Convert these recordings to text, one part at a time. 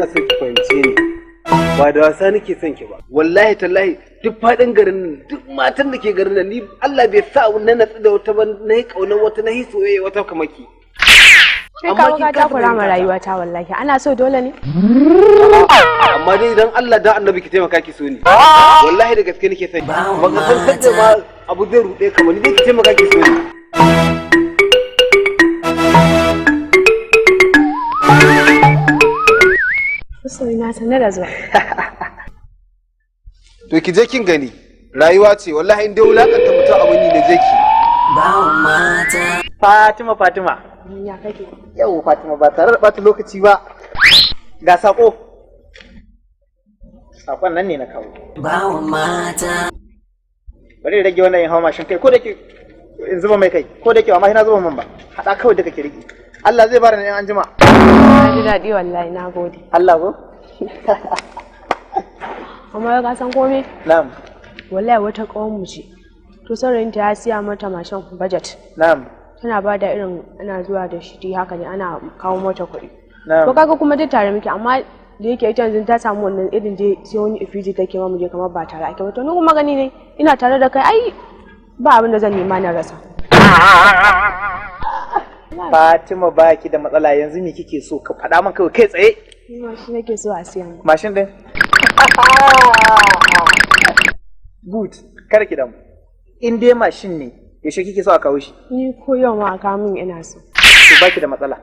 ina so ki fahimce ni ba da wasa nake son ki ba wallahi tallahi duk fadin garin nan duk matan da ke garin nan ni Allah bai sa na natsu da wata ba na yi kaunar wata na yi soyayya wata kamar ki kai kawo ka takura ma rayuwa ta wallahi ana so dole ne amma dai idan Allah da annabi ki taimaka ki so ni wallahi da gaske nake son ba ka san sadda ma abu zai rude ka wani dai ki taimaka ki so ni Usuri na sanar da zuwa. To ki je kin gani rayuwa ce wallahi in dai wulakanta mutum abin ne je ki. Bawon mata. Fatima. Ya kake? Yau Fatima ba tare da ɓata lokaci ba. Ga sako. Sakon nan ne na kawo. Bawon mata. Bari rage wannan yin hawa mashin kai ko da ke in zuba mai kai ko da ke amma na zuba man ba. Haɗa kawai da kake riki. Allah zai bada ni an jima. Na ji daɗi wallahi na gode. Allah ko? Amma ka san komai? Na'am. Wallahi wata ƙawar mu ce. To saurayinta ya siya mata mashin budget. Na'am. Tana ba da irin ana zuwa da shi haka ne ana kawo mata kuɗi. Na'am. To kaga kuma duk tare muke amma da yake ita yanzu ta samu wannan irin je sai wani ifiji take ma mu je kamar ba tare ake ba. To ni kuma gani ne ina tare da kai ai ba abin da zan nema na rasa. Fatima baki da matsala yanzu me kike so ka faɗa min kawai kai tsaye? Ni ma shi nake so a siya mu. Mashin din? Good, kar ki damu. In dai mashin ne, yaushe kike so a kawo shi? Ni ko yau ma aka min ina so. To baki da matsala.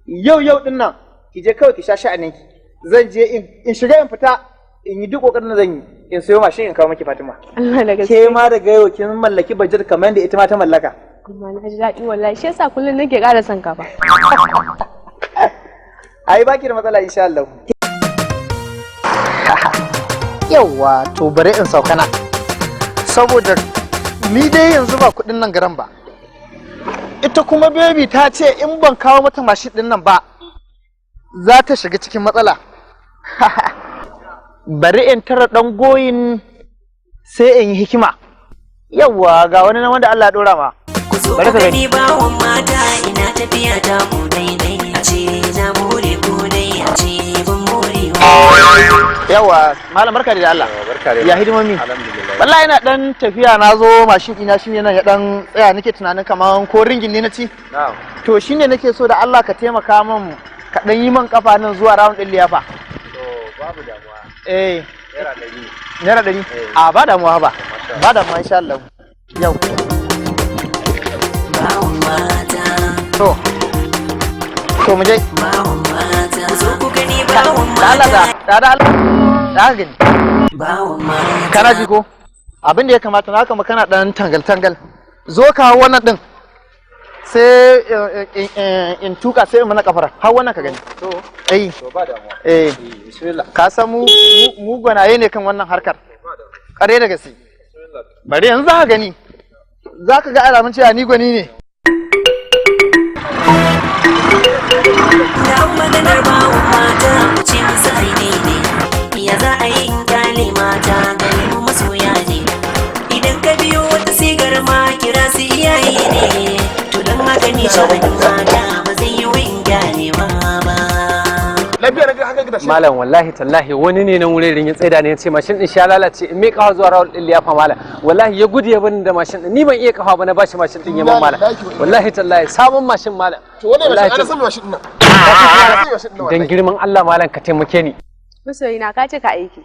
Yau din nan ki je kawai ki sha sha'anin ki. Zan je in shiga in fita in yi duk kokarin da zan yi in sayo mashin in kawo miki Fatima. Allah da gaske. Ke ma daga yau kin mallaki bajar kamar yadda ita ma ta mallaka. Amma na ji daɗi wallahi shi yasa kullum nake ƙara son ka ba. Ai baki da matsala insha Allah. Yawwa to bari in saukana. Saboda ni dai yanzu ba kuɗin nan garan ba. Ita kuma baby ta ce in ban kawo mata mashin ɗin nan ba za ta shiga cikin matsala. Bari in tara ɗan goyin sai in yi hikima. Yawwa ga wani nan wanda Allah ya ɗora ma. Ku zo ku gani bawon mata ina tafiya ta ku daidai a ce na more ku dai a ce ban morewa. Yawa malam barka da Allah. Ya hidimomi. Wallahi ina dan tafiya na zo mashin ina shine nan ya dan tsaya nake tunanin kaman ko ringin ne na ci. To shine nake so da Allah ka taimaka min ka dan yi min kafa nan zuwa round din liyafa. To babu damuwa. Naira 100. A ba damuwa ba. Ba damuwa insha Allah. Yau. Bawon mata. To mu je. Bawon mata. Ku zo ku gani bawon mata. Da gani. Bawon mata. Kana ji ko? Abin da ya kamata na kama kana dan tangal-tangal. Zo ka hau wannan din. Sai in tuka sai in mana kafara. Hau wannan ka gani. To ba damuwa. Bismillah. Ka san mu gwanaye ne kan wannan harkar. Kare da gaske. Bari yanzu za ka gani. Za ka ga alamun cewa ni gwani ne. Da maganar bawon mata ku ce musu aini ne. Ya za a yi in kyale mata gani mu masoya ne. Idan ka biyo wata sigar ma kira su iyaye ne. To don haka ni sha'anin mata ba zai yi wa in kyale ma ba. Malam wallahi tallahi wani ne nan wurin ya tsaida ne ya ce mashin din sha lalace in mai kafa zuwa rawar din liyafa malam wallahi ya gudu ya bani da mashin din ni ban iya kafa ba na bashi mashin din ya man malam wallahi tallahi sabon mashin malam To wannan mashin ana sama mashin nan. dan girman Allah malam ka taimake ni Masoyi na ka ce ka aiki.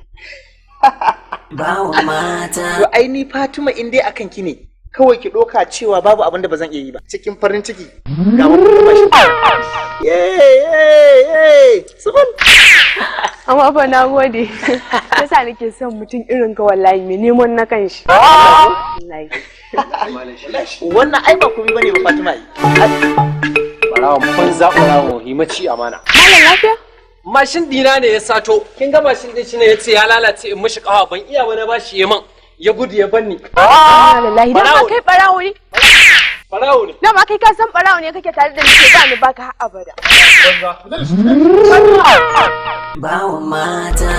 Bawon mata. To ai ni Fatima in dai akan ki ne. Kawai ki ɗauka cewa babu abin da ba zan iya yi ba. Cikin farin ciki. Ga mun mashin. Yay! Subhan. Amma fa na gode. Yasa nake son mutum irin ka wallahi mai neman na kanshi. Wallahi. Wannan ai ba komai bane ba Fatima ai. barawan banza barawo himaci amana Malam lafiya? mashin dina ne ya sato kin ga mashin din shine yace ya lalace in mishi kawa ban iya wani bashi yaman ya gudu ya banni Wallahi dan ma kai barawo ne. Barawo ne. Dan ma kai ka san barawo ne kake tare da ni ke ba ni baka har abada. Bawon mata.